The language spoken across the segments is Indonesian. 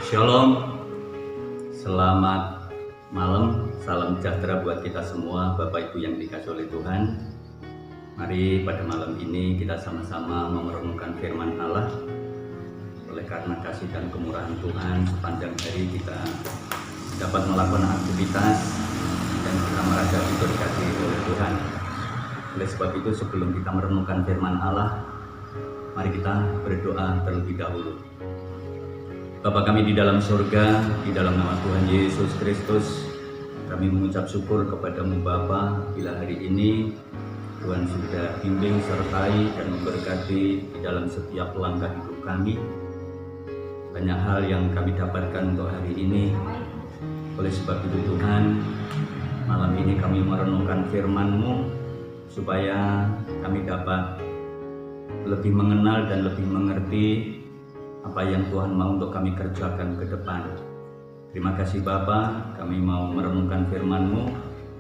Shalom, selamat malam, salam sejahtera buat kita semua, Bapak Ibu yang dikasihi oleh Tuhan. Mari pada malam ini kita sama-sama merenungkan firman Allah. Oleh karena kasih dan kemurahan Tuhan, sepanjang hari kita dapat melakukan aktivitas dan kita merasa diberkati oleh Tuhan. Oleh sebab itu, sebelum kita merenungkan firman Allah, mari kita berdoa terlebih dahulu. Bapa kami di dalam surga, di dalam nama Tuhan Yesus Kristus, kami mengucap syukur kepada-Mu Bapa, bila hari ini Tuhan sudah bimbing, sertai, dan memberkati di dalam setiap langkah hidup kami. Banyak hal yang kami dapatkan untuk hari ini. Oleh sebab itu Tuhan, malam ini kami merenungkan firman-Mu, supaya kami dapat lebih mengenal dan lebih mengerti apa yang Tuhan mau untuk kami kerjakan ke depan. Terima kasih Bapa, kami mau merenungkan firman-Mu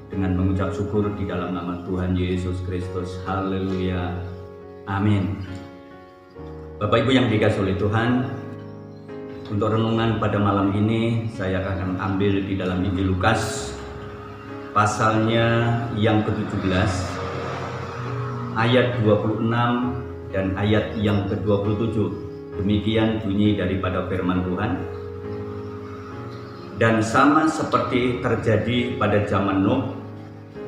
dengan mengucap syukur di dalam nama Tuhan Yesus Kristus. Haleluya. Amin. Bapak Ibu yang dikasihi oleh Tuhan, untuk renungan pada malam ini saya akan ambil di dalam Injil Lukas pasalnya yang ke-17 ayat 26 dan ayat yang ke-27. Demikian bunyi daripada firman Tuhan. Dan sama seperti terjadi pada zaman Nuh,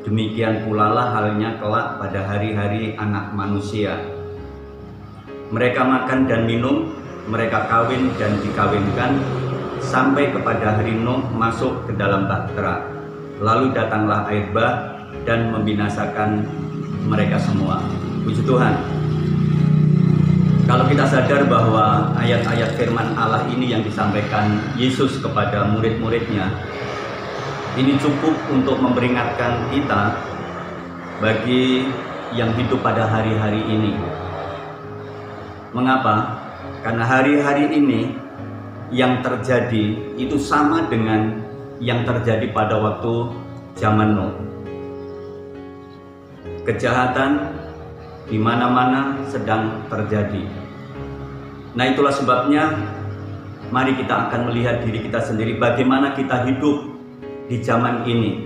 demikian pula lah halnya kelak pada hari-hari Anak Manusia. Mereka makan dan minum, mereka kawin dan dikawinkan, sampai kepada hari Nuh masuk ke dalam bahtera. Lalu datanglah air bah dan membinasakan mereka semua. Puji Tuhan. Kalau kita sadar bahwa ayat-ayat firman Allah ini yang disampaikan Yesus kepada murid-muridnya, ini cukup untuk memperingatkan kita bagi yang hidup pada hari-hari ini. Mengapa? Karena hari-hari ini yang terjadi itu sama dengan yang terjadi pada waktu zaman Nuh. Kejahatan di mana-mana sedang terjadi. Nah, itulah sebabnya mari kita akan melihat diri kita sendiri, bagaimana kita hidup di zaman ini.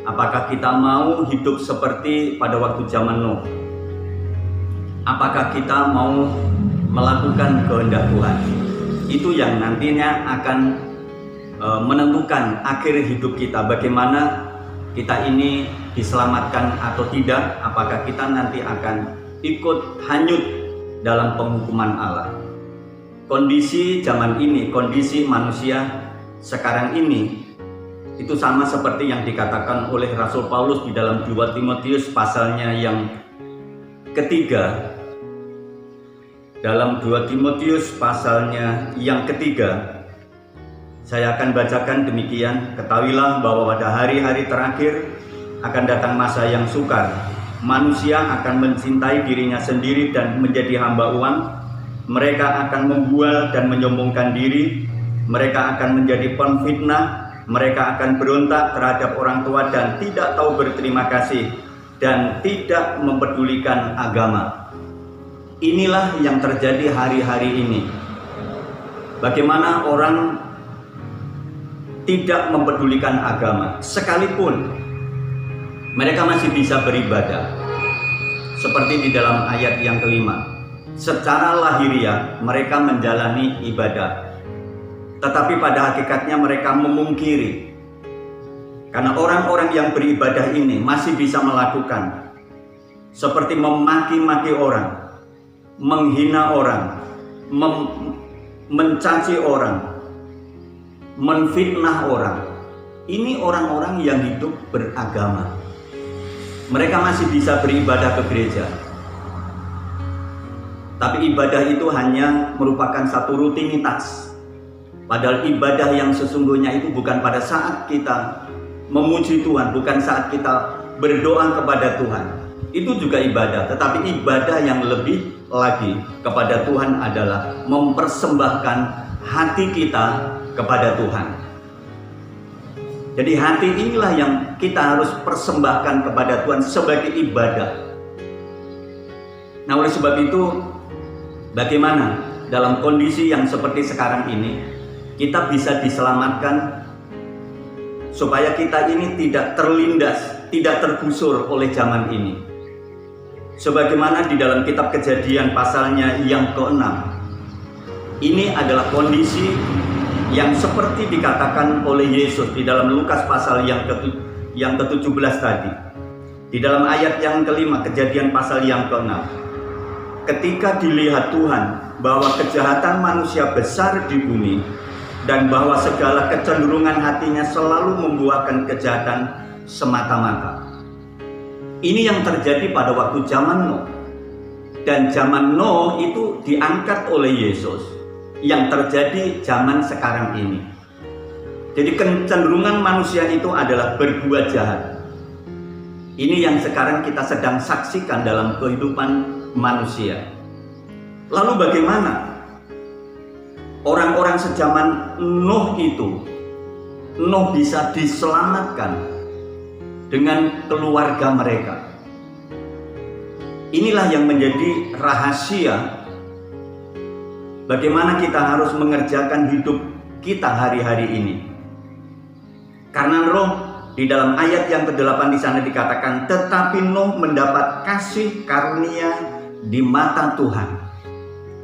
Apakah kita mau hidup seperti pada waktu zaman Nuh? Apakah kita mau melakukan kehendak Tuhan? Itu yang nantinya akan menentukan akhir hidup kita, bagaimana kita ini diselamatkan atau tidak, apakah kita nanti akan ikut hanyut dalam penghukuman Allah. Kondisi zaman ini, kondisi manusia sekarang ini, itu sama seperti yang dikatakan oleh Rasul Paulus di dalam 2 Timotius pasalnya yang ketiga. Dalam 2 Timotius pasalnya yang ketiga, saya akan bacakan demikian. Ketahuilah bahwa pada hari-hari terakhir akan datang masa yang sukar. Manusia akan mencintai dirinya sendiri dan menjadi hamba uang. Mereka akan membual dan menyombongkan diri. Mereka akan menjadi pemfitnah. Mereka akan berontak terhadap orang tua dan tidak tahu berterima kasih dan tidak mempedulikan agama. Inilah yang terjadi hari-hari ini. Bagaimana orang tidak mempedulikan agama, sekalipun mereka masih bisa beribadah. Seperti di dalam ayat yang kelima, secara lahiriah mereka menjalani ibadah, tetapi pada hakikatnya mereka memungkiri. Karena orang-orang yang beribadah ini masih bisa melakukan seperti memaki-maki orang, menghina orang, mencaci orang, menfitnah orang. Ini orang-orang yang hidup beragama. Mereka masih bisa beribadah ke gereja, tapi ibadah itu hanya merupakan satu rutinitas. Padahal ibadah yang sesungguhnya itu bukan pada saat kita memuji Tuhan, bukan saat kita berdoa kepada Tuhan. Itu juga ibadah, tetapi ibadah yang lebih lagi kepada Tuhan adalah mempersembahkan hati kita kepada Tuhan. Jadi hati inilah yang kita harus persembahkan kepada Tuhan sebagai ibadah. Nah, oleh sebab itu, bagaimana dalam kondisi yang seperti sekarang ini, kita bisa diselamatkan supaya kita ini tidak terlindas, tidak tergusur oleh zaman ini. Sebagaimana di dalam kitab Kejadian pasalnya yang ke-6, ini adalah kondisi yang seperti dikatakan oleh Yesus di dalam Lukas pasal yang ke-17 tadi. Di dalam ayat yang ke-5, Kejadian pasal yang ke-6, ketika dilihat Tuhan bahwa kejahatan manusia besar di bumi dan bahwa segala kecenderungan hatinya selalu membuahkan kejahatan semata-mata. Ini yang terjadi pada waktu zaman Nuh. Dan zaman Nuh itu diangkat oleh Yesus. Yang terjadi zaman sekarang ini. Jadi kecenderungan manusia itu adalah berbuat jahat. Ini yang sekarang kita sedang saksikan dalam kehidupan manusia. Lalu bagaimana orang-orang sejaman Nuh itu, Nuh bisa diselamatkan dengan keluarga mereka? Inilah yang menjadi rahasia bagaimana kita harus mengerjakan hidup kita hari-hari ini. Karena Nuh di dalam ayat yang ke-8 di sana dikatakan, tetapi Nuh mendapat kasih karunia di mata Tuhan.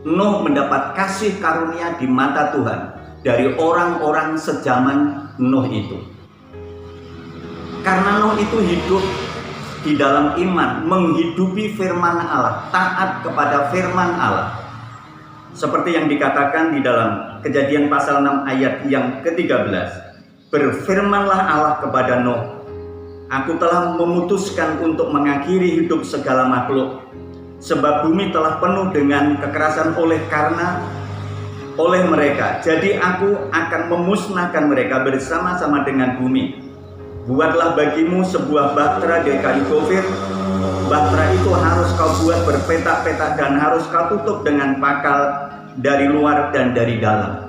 Nuh mendapat kasih karunia di mata Tuhan dari orang-orang sejaman Nuh itu. Karena Nuh itu hidup di dalam iman, menghidupi firman Allah, taat kepada firman Allah. Seperti yang dikatakan di dalam Kejadian pasal 6 ayat yang ke-13. Berfirmanlah Allah kepada Nuh, aku telah memutuskan untuk mengakhiri hidup segala makhluk, sebab bumi telah penuh dengan kekerasan oleh mereka. Jadi aku akan memusnahkan mereka bersama-sama dengan bumi. Buatlah bagimu sebuah bahtera dari kayu gofir. Bahtera itu harus kau buat berpetak-petak dan harus kau tutup dengan pakal dari luar dan dari dalam.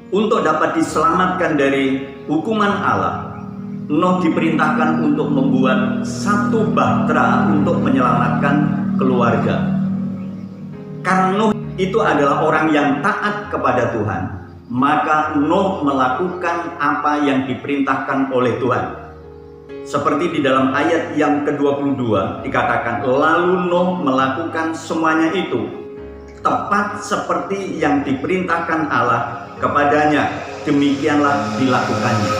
Untuk dapat diselamatkan dari hukuman Allah, Nuh diperintahkan untuk membuat satu bahtera untuk menyelamatkan keluarga. Karena Nuh itu adalah orang yang taat kepada Tuhan, maka Nuh melakukan apa yang diperintahkan oleh Tuhan. Seperti di dalam ayat yang ke-22 dikatakan, lalu Nuh melakukan semuanya itu tepat seperti yang diperintahkan Allah kepadanya, demikianlah dilakukannya.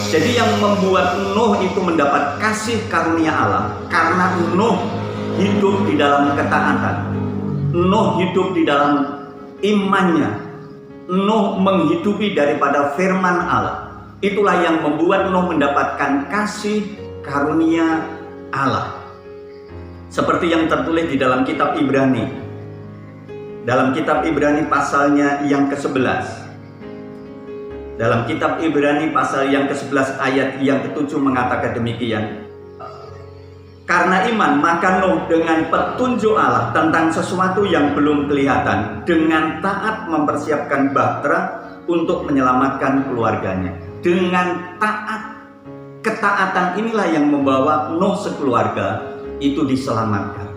Jadi yang membuat Nuh itu mendapat kasih karunia Allah karena Nuh hidup di dalam ketaatan, Nuh hidup di dalam imannya, Nuh menghidupi daripada firman Allah. Itulah yang membuat Nuh mendapatkan kasih karunia Allah. Seperti yang tertulis di dalam kitab Ibrani. Dalam kitab Ibrani pasalnya yang ke-11. Dalam kitab Ibrani pasal yang ke-11 ayat yang ke-7 mengatakan demikian. Karena iman maka Nuh dengan petunjuk Allah tentang sesuatu yang belum kelihatan, dengan taat mempersiapkan bahtera untuk menyelamatkan keluarganya. Dengan taat, ketaatan inilah yang membawa Nuh sekeluarga itu diselamatkan.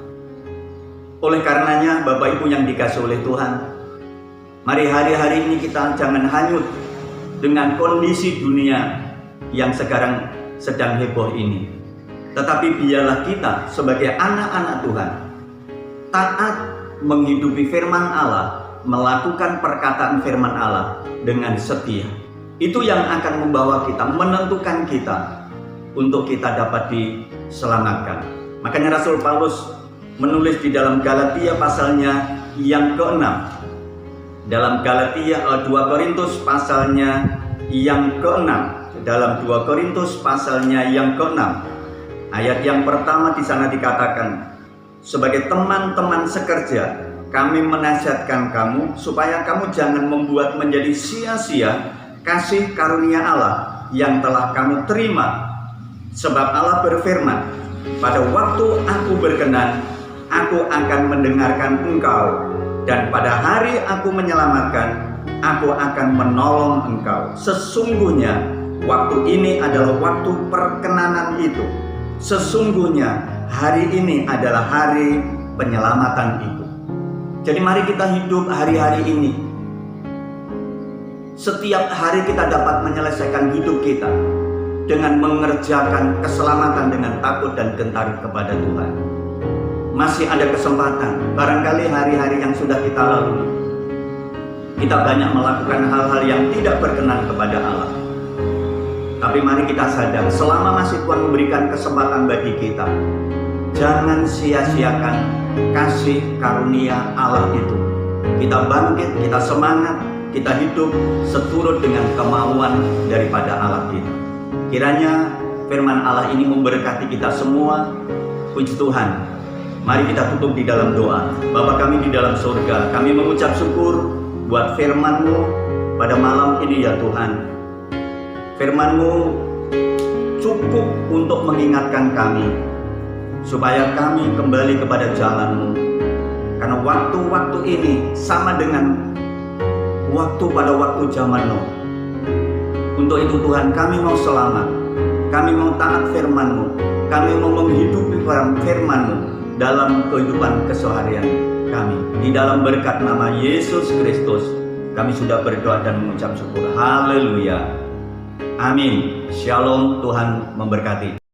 Oleh karenanya Bapak Ibu yang dikasihi oleh Tuhan, mari hari-hari ini kita jangan hanyut dengan kondisi dunia yang sekarang sedang heboh ini. Tetapi biarlah kita sebagai anak-anak Tuhan taat menghidupi firman Allah, melakukan perkataan firman Allah dengan setia. Itu yang akan membawa kita, menentukan kita untuk kita dapat diselamatkan. Makanya Rasul Paulus menulis di dalam Galatia pasalnya yang ke-6. Dalam Galatia 2 Korintus pasalnya yang ke-6. Dalam 2 Korintus pasalnya yang ke-6. Ayat yang pertama di sana dikatakan, sebagai teman-teman sekerja, kami menasihatkan kamu supaya kamu jangan membuat menjadi sia-sia kasih karunia Allah yang telah kamu terima. Sebab Allah berfirman, pada waktu aku berkenan, aku akan mendengarkan engkau, dan pada hari aku menyelamatkan, aku akan menolong engkau. Sesungguhnya waktu ini adalah waktu perkenanan itu. Sesungguhnya hari ini adalah hari penyelamatan itu. Jadi mari kita hidup hari-hari ini setiap hari kita dapat menyelesaikan hidup kita dengan mengerjakan keselamatan dengan takut dan gentar kepada Tuhan. Masih ada kesempatan. Barangkali hari-hari yang sudah kita lalui, kita banyak melakukan hal-hal yang tidak berkenan kepada Allah. Tapi mari kita sadar, selama masih Tuhan memberikan kesempatan bagi kita, jangan sia-siakan kasih karunia Allah itu. Kita bangkit, kita semangat, kita hidup seturut dengan kemauan daripada Allah kita. Kiranya firman Allah ini memberkati kita semua. Puji Tuhan. Mari kita tutup di dalam doa. Bapa kami di dalam surga, kami mengucap syukur buat firman-Mu pada malam ini ya Tuhan. Firman-Mu cukup untuk mengingatkan kami supaya kami kembali kepada jalan-Mu. Karena waktu-waktu ini sama dengan waktu pada waktu zaman Nuh. Untuk itu Tuhan, kami mau selamat, kami mau taat firman-Mu, kami mau menghidupi firman-Mu dalam kehidupan keseharian kami. Di dalam berkat nama Yesus Kristus, kami sudah berdoa dan mengucap syukur. Haleluya. Amin. Shalom, Tuhan memberkati.